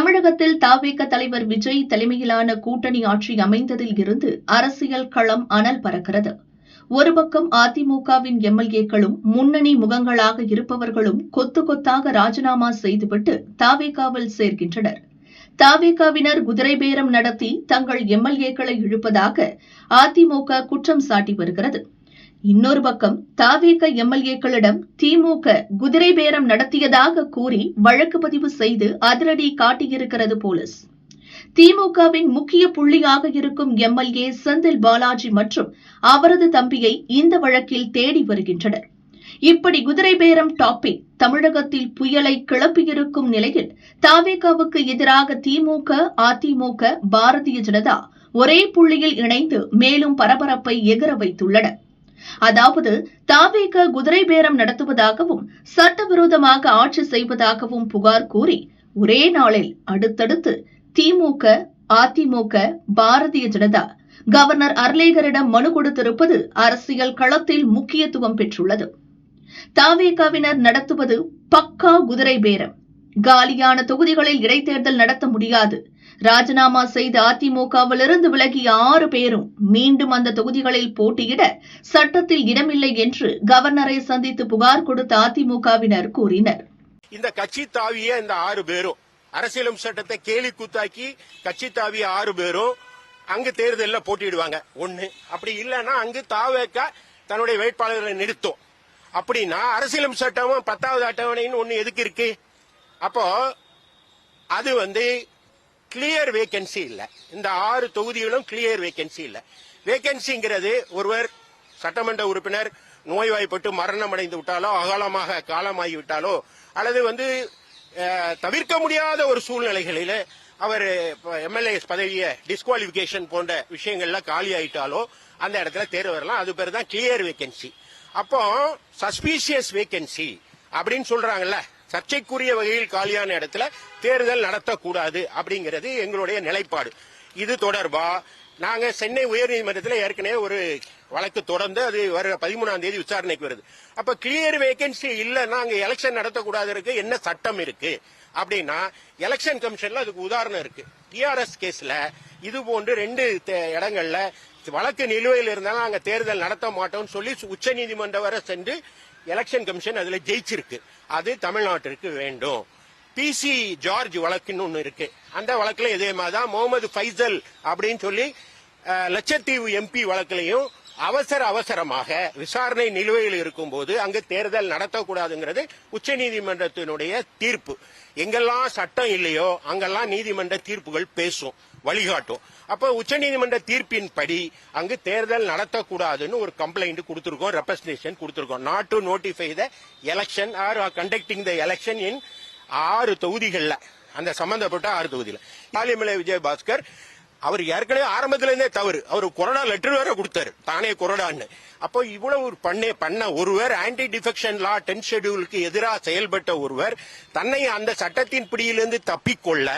தமிழகத்தில் தவிக தலைவர் விஜய் தலைமையிலான கூட்டணி ஆட்சி அமைந்ததில் இருந்து அரசியல் களம் அனல் பறக்கிறது. ஒரு பக்கம் அதிமுகவின் எம்எல்ஏக்களும் முன்னணி முகங்களாக இருப்பவர்களும் கொத்து கொத்தாக ராஜினாமா செய்துவிட்டு தவிகவில் சேர்கின்றனர். தவிகவினர் குதிரை பேரம் நடத்தி தங்கள் எம்எல்ஏக்களை இழுப்பதாக அதிமுக குற்றம் சாட்டி வருகிறது. இன்னொரு பக்கம் தவிக எம்எல்ஏக்களிடம் திமுக குதிரை பேரம் நடத்தியதாக கூறி வழக்கு பதிவு செய்து அதிரடி காட்டியிருக்கிறது போலீஸ். திமுகவின் முக்கிய புள்ளியாக இருக்கும் எம்எல்ஏ செந்தில் பாலாஜி மற்றும் அவரது தம்பியை இந்த வழக்கில் தேடி வருகின்றனர். இப்படி குதிரை பேரம் டாபிக் தமிழகத்தில் புயலை கிளப்பியிருக்கும் நிலையில் தவிகவுக்கு எதிராக திமுக, அதிமுக, பாரதிய ஜனதா ஒரே புள்ளியில் இணைந்து மேலும் பரபரப்பை எகிற வைத்துள்ளன. அதாவது தவிக குதிரை பேரம் நடத்துவதாகவும் சட்டவிரோதமாக ஆட்சி செய்வதாகவும் புகார் கூறி ஒரே நாளில் அடுத்தடுத்து திமுக, அதிமுக, பாரதிய ஜனதா கவர்னர் அர்லேகரிடம் மனு கொடுத்திருப்பது அரசியல் களத்தில் முக்கியத்துவம் பெற்றுள்ளது. தவிகவினர் நடத்துவது பக்கா குதிரை பேரம். காலியான தொகுதிகளில் இடைத்தேர்தல் நடத்த முடியாது. ராஜினாமா செய்த அதிமுகவிலிருந்து விலகிய 6 பேரும் மீண்டும் அந்த தொகுதிகளில் போட்டியிட சட்டத்தில் இடமில்லை என்று கவர்னரை சந்தித்து புகார் கொடுத்த அதிமுகவினர் கூறினர். இந்த கட்சி தாவிய இந்த 6 பேரும் அரசியலும் சட்டத்தை கேலி கூத்தாக்கி கட்சி தாவிய 6 பேரும் அங்கு தேர்தலில் போட்டியிடுவாங்க. ஒண்ணு அப்படி இல்லைன்னா அங்கு தவிக தன்னுடைய வேட்பாளர்களை நிறுத்தும். அப்படின்னா அரசியலும் சட்டமும் 10வது அட்டவணைன்னு ஒண்ணு எதுக்கு இருக்கு? அப்போ அது கிளியர் வேகன்சி இல்ல. இந்த 6 தொகுதிகளும் கிளியர் வேகன்சி இல்ல. வேகன்சிங்கிறது ஒருவர் சட்டமன்ற உறுப்பினர் நோய்வாய்ப்பட்டு மரணம் அடைந்து விட்டாலோ, அகாலமாக காலமாகி விட்டாலோ, அல்லது தவிர்க்க முடியாத ஒரு சூழ்நிலைகளில அவர் எம்எல்ஏ பதவியை டிஸ்குவாலிபிகேஷன் போன்ற விஷயங்கள்ல காலி ஆயிட்டாலோ அந்த இடத்துல தேர்வு வரலாம். அது பேர் தான் கிளியர் வேகன்சி. அப்போ சஸ்பீஷியஸ் வேகன்சி அப்படின்னு சொல்றாங்கல்ல, சர்ச்சைக்குரிய வகையில் காலியான இடத்துல தேர்தல் நடத்தக்கூடாது அப்படிங்கிறது எங்களுடைய நிலைப்பாடு. இது தொடர்பா நாங்க சென்னை உயர்நீதிமன்றத்தில் ஏற்கனவே ஒரு வழக்கு தொடர்ந்து அது வர 13ஆம் தேதி விசாரணைக்கு வருது. அப்ப கிளியர் வேகன்சி இல்லைன்னா அங்க எலெக்ஷன் நடத்தக்கூடாது இருக்கு. என்ன சட்டம் இருக்கு அப்படின்னா எலெக்ஷன் கமிஷன்ல அதுக்கு உதாரணம் இருக்கு. டிஆர்எஸ் கேஸ்ல இது போன்று 2 இடங்கள்ல வழக்கு நிலுவையில் இருந்தாலும் அங்க தேர்தல் நடத்த மாட்டோம்னு சொல்லி உச்ச நீதிமன்றம் வரை சென்று எலெக்ஷன் கமிஷன் அதுல ஜெயிச்சிருக்கு. அது தமிழ்நாட்டிற்கு வேண்டும். பிசி ஜார்ஜ் வழக்குன்னு ஒண்ணு இருக்கு. அந்த வழக்குல இதே மாதிரிதான் முகமது ஃபைசல் அப்படின்னு சொல்லி லட்சத்தீவு எம்பி வழக்குலையும் அவசரமாக விசாரணை நிலுவையில் இருக்கும் போது அங்கு தேர்தல் நடத்தக்கூடாதுங்கிறது உச்ச நீதிமன்றத்தினுடைய தீர்ப்பு. எங்கெல்லாம் சட்டம் இல்லையோ அங்கெல்லாம் நீதிமன்ற தீர்ப்புகள் பேசும், வழிகாட்டும். அப்ப உச்ச நீதிமன்ற தீர்ப்பின் படி அங்கு தேர்தல் நடத்தக்கூடாதுன்னு ஒரு கம்ப்ளைண்ட் கொடுத்திருக்கோம், ரெப்ரசன்டேஷன் கொடுத்திருக்கோம். Not to notify the election R conducting the election இன் 6 தொகுதிகள்ல, அந்த சம்பந்தப்பட்ட 6 தொகுதியில. ஆலிமலை விஜயபாஸ்கர் அவர் ஏற்கனவே ஆரம்பத்துல இருந்தே தவறு. அவர் கொரோனா லெட்டர் வேற கொடுத்தாரு, தானே கொரோனான்னு. அப்போ இவ்வளவு பண்ண ஒருவர் ஆன்டி டிஃபெக்ஷன் லா 10 ஷெட்யூலுக்கு எதிராக செயல்பட்ட ஒருவர் தன்னை அந்த சட்டத்தின் பிடியிலிருந்து தப்பிக்கொள்ள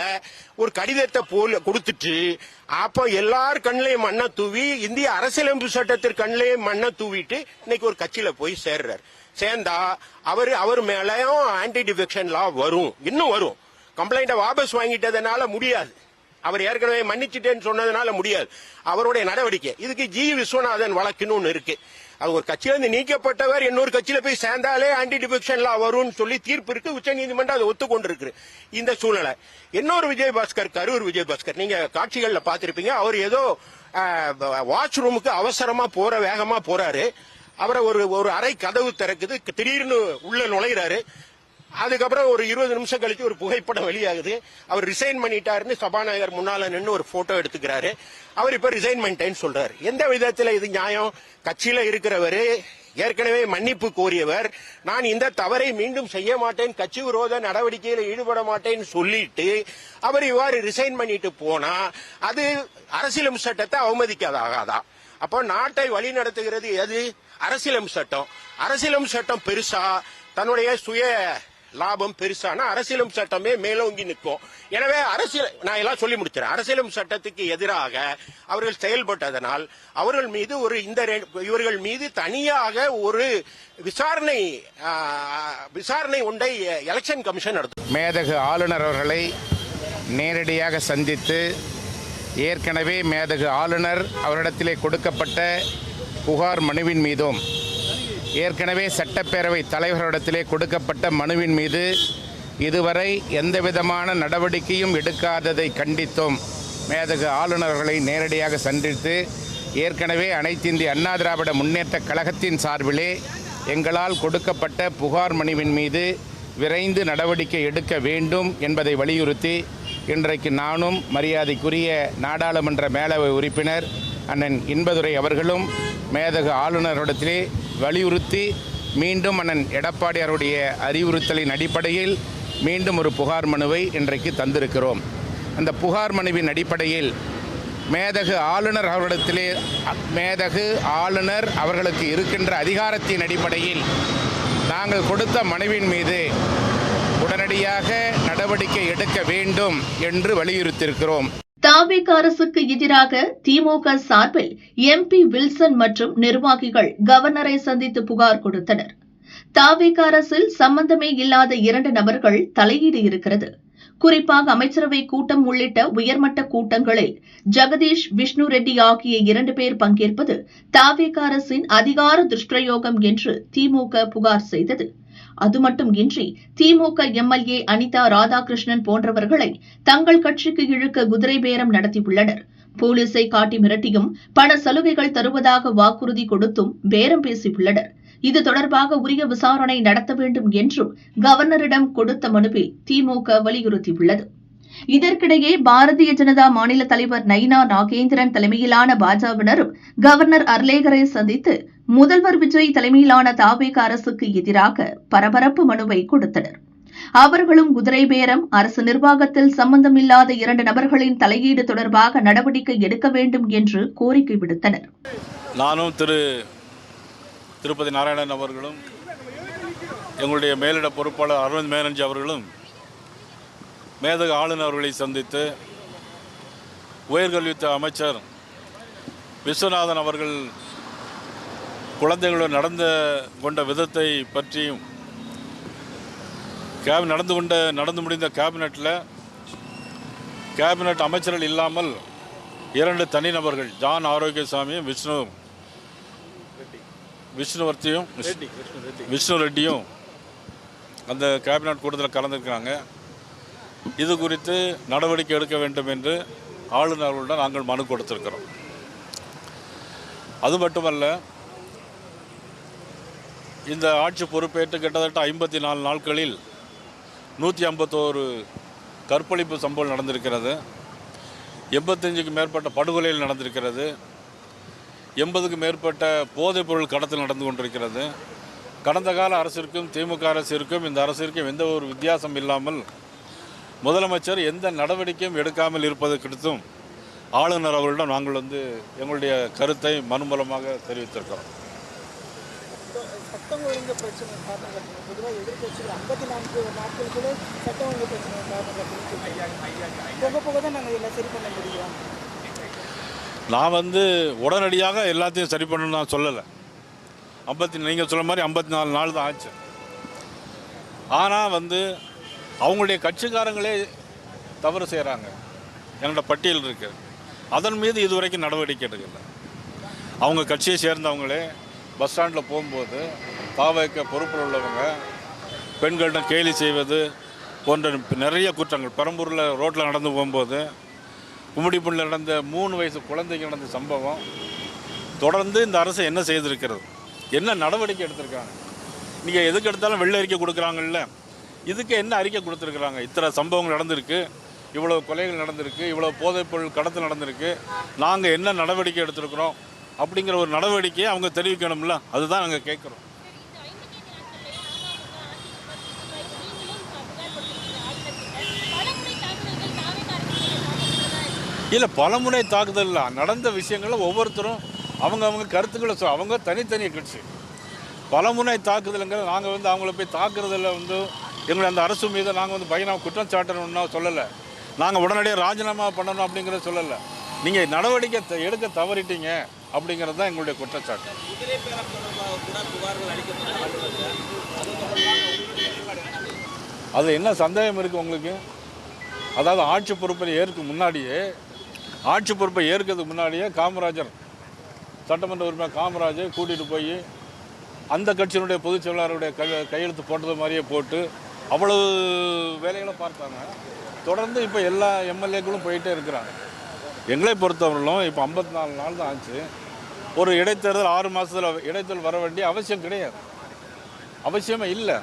ஒரு கடிதத்தை போல கொடுத்துட்டு அப்போ எல்லார் கண்ணிலையும் மண்ணை தூவி இந்திய அரசியலமைப்பு சட்டத்திற்கு கண்ணிலையும் மண்ணை தூவிட்டு இன்னைக்கு ஒரு கட்சியில போய் சேர்றார். சேர்ந்தா அவர் மேலேயும் ஆன்டி டிஃபெக்ஷன் லா வரும், இன்னும் வரும். கம்ப்ளைண்ட வாபஸ் வாங்கிட்டதுனால முடியாது. அவர் ஏற்கனவே மன்னிச்சுட்டேன்னு சொன்னதுனால முடியாது. அவருடைய நடவடிக்கை இதுக்கு ஜி விஸ்வநாதன் வழக்குன்னு ஒண்ணு இருக்கு. அவர் ஒரு கட்சியிலிருந்து நீக்கப்பட்டவர் இன்னொரு கட்சியில போய் சேர்ந்தாலே ஆன்டி டிஃபெக்ஷன் லா வரும்னு சொல்லி தீர்ப்பு இருக்கு. உச்ச நீதிமன்றம் அதை ஒத்துக்கொண்டிருக்கு. இந்த சூழ்நிலை இன்னொரு விஜயபாஸ்கர், கரூர் விஜயபாஸ்கர், நீங்க காட்சிகள்ல பாத்திருப்பீங்க. அவர் ஏதோ வாஷ் ரூமுக்கு அவசரமா வேகமா போறாரு. அவரை ஒரு அறை கதவு திறக்குது, திடீர்னு உள்ள நுழைகிறாரு. அதுக்கப்புறம் ஒரு 20 நிமிஷம் கழிச்சு ஒரு புகைப்படம் வெளியாகுது. அவர் ரிசைன் பண்ணிட்டாருன்னு சபாநாயகர் முன்னால நின்று ஒரு போட்டோ எடுத்துக்கிறாரு. அவர் இப்ப ரிசைன் பண்ணிட்டேன்னு சொல்றாரு. எந்த விதத்துல இது நியாயம்? கட்சியில இருக்கிறவரு, ஏற்கனவே மன்னிப்பு கோரியவர், நான் இந்த தவறை மீண்டும் செய்ய மாட்டேன், கட்சி விரோத நடவடிக்கையில் ஈடுபட மாட்டேன்னு சொல்லிட்டு அவர் இவ்வாறு ரிசைன் பண்ணிட்டு போனா அது அரசியலமைப்பு சட்டத்தை அவமதிக்காதாகாதா? அப்போ நாட்டை வழி நடத்துகிறது எது? அரசியலமைப்பு சட்டம். அரசியலமைப்பு சட்டம் பெருசா, தன்னுடைய சுய லாபம் பெருசான அரசியலும் சட்டமே மேலோங்கி நிற்கும். எனவே நான் எல்லாம் சொல்லி முடிச்சிடறேன். அரசியலும் சட்டத்துக்கு எதிராக அவர்கள் செயல்பட்டதனால் அவர்கள் மீது இவர்கள் மீது தனியாக ஒரு விசாரணை ஒன்றை எலெக்ஷன் கமிஷன் நடத்தும். மேதகு ஆளுநர் அவர்களை நேரடியாக சந்தித்து ஏற்கனவே மேதகு ஆளுநர் அவரிடத்திலே கொடுக்கப்பட்ட புகார் மனுவின் மீதும் ஏற்கனவே சட்டப்பேரவை தலைவரிடத்திலே கொடுக்கப்பட்ட மனுவின் மீது இதுவரை எந்தவிதமான நடவடிக்கையும் எடுக்காததை கண்டித்தும் மேதகு ஆளுநர்களை நேரடியாக சந்தித்து ஏற்கனவே அனைத்திந்திய அண்ணா திராவிட முன்னேற்றக் கழகத்தின் சார்பிலே எங்களால் கொடுக்கப்பட்ட புகார் மனுவின் மீது விரைந்து நடவடிக்கை எடுக்க வேண்டும் என்பதை வலியுறுத்தி இன்றைக்கு நானும் மரியாதைக்குரிய நாடாளுமன்ற மேலவை உறுப்பினர் அண்ணன் இன்பதுரை அவர்களும் மேதகு ஆளுநரிடத்திலே வலியுறுத்தி மீண்டும் அண்ணன் எடப்பாடியாருடைய அறிவுறுத்தலின் அடிப்படையில் மீண்டும் ஒரு புகார் மனுவை இன்றைக்கு தந்திருக்கிறோம். அந்த புகார் மனுவின் அடிப்படையில் மேதகு ஆளுநர் அவர்களுக்கு இருக்கின்ற அதிகாரத்தின் அடிப்படையில் நாங்கள் கொடுத்த மனுவின் மீது உடனடியாக நடவடிக்கை எடுக்க வேண்டும் என்று வலியுறுத்தியிருக்கிறோம். தாவேக அரசுக்கு எதிராக திமுக சார்பில் எம்பி வில்சன் மற்றும் நிர்வாகிகள் கவர்னரை சந்தித்து புகார் கொடுத்தனர். தாவேக அரசில் சம்பந்தமே இல்லாத 2 நபர்கள் தலையீடு இருக்கிறது. குறிப்பாக அமைச்சரவை கூட்டம் உள்ளிட்ட உயர்மட்ட கூட்டங்களில் ஜெகதீஷ் விஷ்ணு ரெட்டி ஆகிய 2 பேர் பங்கேற்பது தாவேக அரசின் அதிகார துஷ்பிரயோகம் என்று திமுக புகார் செய்தது. அது மட்டுமின்றி திமுக எம்எல்ஏ அனிதா ராதாகிருஷ்ணன் போன்றவர்களை தங்கள் கட்சிக்கு இழுக்க குதிரை பேரம் நடத்தியுள்ளனர். போலீசை காட்டி மிரட்டியும் பண சலுகைகள் தருவதாக வாக்குறுதி கொடுத்தும் பேரம் பேசியுள்ளனர். இது தொடர்பாக உரிய விசாரணை நடத்த வேண்டும் என்றும் கவர்னரிடம் கொடுத்த மனுவில் திமுக வலியுறுத்தியுள்ளது. இதற்கிடையே பாரதிய ஜனதா மாநில தலைவர் நயினா நாகேந்திரன் தலைமையிலான பாஜகவினரும் கவர்னர் அர்லேகரை சந்தித்து முதல்வர் விஜய் தலைமையிலான தாவேக அரசுக்கு எதிராக பரபரப்பு மனுவை கொடுத்தனர். அவர்களும் குதிரை பேரம், அரசு நிர்வாகத்தில் சம்பந்தமில்லாத 2 நபர்களின் தலையீடு தொடர்பாக நடவடிக்கை எடுக்க வேண்டும் என்று கோரிக்கை விடுத்தனர். நானும் திருப்பதி நாராயணன் அவர்களும் எங்களுடைய மேலிட பொறுப்பாளர் அரவிந்த் மேனன்ஜி அவர்களும் மேதகு ஆளுநர் அவர்களை சந்தித்து உயர்கல்வித்துறை அமைச்சர் விஸ்வநாதன் அவர்கள் குழந்தைகளுடன் நடந்து கொண்ட விதத்தை பற்றியும் நடந்து முடிந்த கேபினட் அமைச்சர்கள் இல்லாமல் 2 தனிநபர்கள் ஜான் ஆரோக்கியசாமியும் விஷ்ணு ரெட்டியும் அந்த கேபினட் கூட்டத்தில் கலந்துருக்கிறாங்க. இது குறித்து நடவடிக்கை எடுக்க வேண்டும் என்று ஆளுநர்களுடன் நாங்கள் மனு கொடுத்திருக்கிறோம். அது மட்டுமல்ல, இந்த ஆட்சி பொறுப்பேற்று கிட்டத்தட்ட 54 நாட்களில் 151 கற்பழிப்பு சம்பவம் நடந்திருக்கிறது. 85க்கு மேற்பட்ட படுகொலைகள் நடந்திருக்கிறது. 80க்கு மேற்பட்ட போதைப் பொருள் கடத்தல் நடந்து கொண்டிருக்கிறது. கடந்த கால அரசிற்கும் திமுக அரசிற்கும் இந்த அரசிற்கும் எந்த ஒரு வித்தியாசம் இல்லாமல் முதலமைச்சர் எந்த நடவடிக்கையும் எடுக்காமல் இருப்பது குறித்தும் ஆளுநர் அவர்களிடம் நாங்கள் எங்களுடைய கருத்தை மனு மூலமாக தெரிவித்திருக்கிறோம். சட்டம் ஒழுங்கு பிரச்சனை காரணம் பொதுவாக எதிர்கட்சிகள் 54 நாட்கள் கூட சட்டம் ஒழுங்கு பிரச்சனை காரணம் போக தான் நாங்கள் எல்லாம் சரி பண்ண முடியும். நான் உடனடியாக எல்லாத்தையும் சரி பண்ணணும்னு நான் சொல்லலை. நீங்கள் சொல்ல மாதிரி 54 நாள் தான் ஆச்சு. ஆனால் அவங்களுடைய கட்சிக்காரங்களே தவறு செய்கிறாங்க. எங்களோட பட்டியல் இருக்குது. அதன் மீது இதுவரைக்கும் நடவடிக்கை எடுக்கலை. அவங்க கட்சியை சேர்ந்தவங்களே பஸ் ஸ்டாண்டில் போகும்போது தாவேக பொறுப்பில் உள்ளவங்க பெண்களிடம் கேலி செய்வது போன்ற நிறைய குற்றங்கள், பெரம்பூரில் ரோட்டில் நடந்து போகும்போது கும்மிடிப்பூண்டில் நடந்த 3 வயசு குழந்தைங்க நடந்த சம்பவம், தொடர்ந்து இந்த அரசு என்ன செய்திருக்கிறது, என்ன நடவடிக்கை எடுத்திருக்காங்க. நீங்கள் எதுக்கு எடுத்தாலும் வெள்ளை அறிக்கை கொடுக்குறாங்கல்ல, இதுக்கு என்ன அறிக்கை கொடுத்துருக்குறாங்க? இத்தனை சம்பவங்கள் நடந்திருக்கு, இவ்வளோ கொலைகள் நடந்திருக்கு, இவ்வளோ போதைப்பொருள் கடத்தல் நடந்திருக்கு, நாங்கள் என்ன நடவடிக்கை எடுத்திருக்கிறோம் அப்படிங்கிற ஒரு நடவடிக்கையை அவங்க தெரிவிக்கணும்ல. அதுதான் நாங்கள் கேட்குறோம். இல்லை, பலமுறை தாக்குதல் நடந்த விஷயங்களை ஒவ்வொருத்தரும் அவங்க கருத்துக்களை அவங்க தனித்தனி கட்சி. பலமுறை தாக்குதலுங்கிற நாங்கள் அவங்கள போய் தாக்குறதில் எங்களை அந்த அரசு மீது நாங்கள் பயணம் குற்றம் சாட்டணும்னா சொல்லலை. நாங்கள் உடனடியாக ராஜினாமா பண்ணணும் அப்படிங்கிறத சொல்லலை. நீங்கள் நடவடிக்கை எடுக்க தவறிட்டீங்க அப்படிங்கிறது தான் எங்களுடைய குற்றச்சாட்டு. அது என்ன சந்தேகம் இருக்குது உங்களுக்கு? அதாவது ஆட்சி பொறுப்பை ஏற்கிறதுக்கு முன்னாடியே காமராஜர் சட்டமன்ற உறுப்பினர் காமராஜர் கூட்டிகிட்டு போய் அந்த கட்சியினுடைய பொதுச் செயலாளருடைய கையெழுத்து போட்டது மாதிரியே போட்டு அவ்வளவு வேலைகளை பார்த்தாங்க. தொடர்ந்து இப்போ எல்லா எம்எல்ஏக்களும் போயிட்டே இருக்கிறாங்க. எங்களை பொறுத்தவரையிலும் இப்போ 54 நாள் தான் ஆச்சு. ஒரு இடைத்தேர்தல் 6 மாதத்தில் இடைத்தேர்தல் வர வேண்டிய அவசியம் கிடையாது, அவசியமே இல்லை.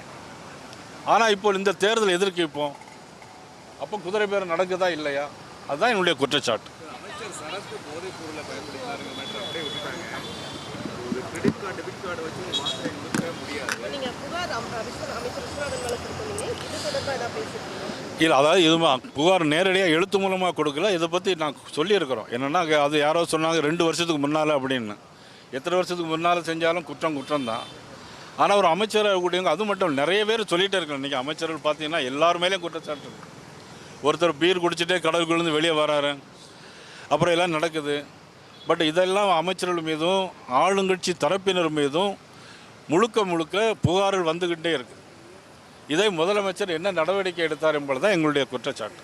ஆனால் இப்போ இந்த தேர்தல் எதற்கு இப்போ அப்போ குதிரை பேரம் நடக்குதா இல்லையா, அதுதான் என்னுடைய குற்றச்சாட்டு. அமைச்சர் சரத்து போதைப் பொருளை பயன்படுத்தினாருங்க மேட்டர் அப்படியே விட்டுட்டாங்க. ஒரு கிரெடிட் கார்டு டெபிட் கார்டு வச்சு ஒரு மாத்திரை கொடுக்க முடியாது. நீங்க புகார் அமைச்சர் விஸ்வநாதன் மேல கொடுத்தீங்க, இது தொடர்பாக ஏதாவது பேசிருக்கீங்க? இல்லை, அதாவது இதுமா புகார் நேரடியாக எழுத்து மூலமாக கொடுக்கல. இதை பற்றி நான் சொல்லியிருக்கிறோம். என்னென்னா அது யாரோ சொன்னாங்க 2 வருஷத்துக்கு முன்னால் அப்படின்னு. எத்தனை வருஷத்துக்கு முன்னால் செஞ்சாலும் குற்றம் தான். ஆனால் ஒரு அமைச்சராக கூடியவங்க அது மட்டும் நிறைய பேர் சொல்லிகிட்டே இருக்காங்க. இன்றைக்கி அமைச்சர்கள் பார்த்தீங்கன்னா எல்லார் மேலேயும் குற்றச்சாட்டு இருக்குது. ஒருத்தர் பீர் குடிச்சிட்டே கடலுக்குள்ளேருந்து வெளியே வராரு, அப்புறம் எல்லாம் நடக்குது. பட் இதெல்லாம் அமைச்சர்கள் மீதும் ஆளுங்கட்சி தரப்பினர் மீதும் முழுக்க புகார்கள் வந்துக்கிட்டே இருக்குது. இதை முதலமைச்சர் என்ன நடவடிக்கை எடுத்தார் என்பது தான் எங்களுடைய குற்றச்சாட்டு.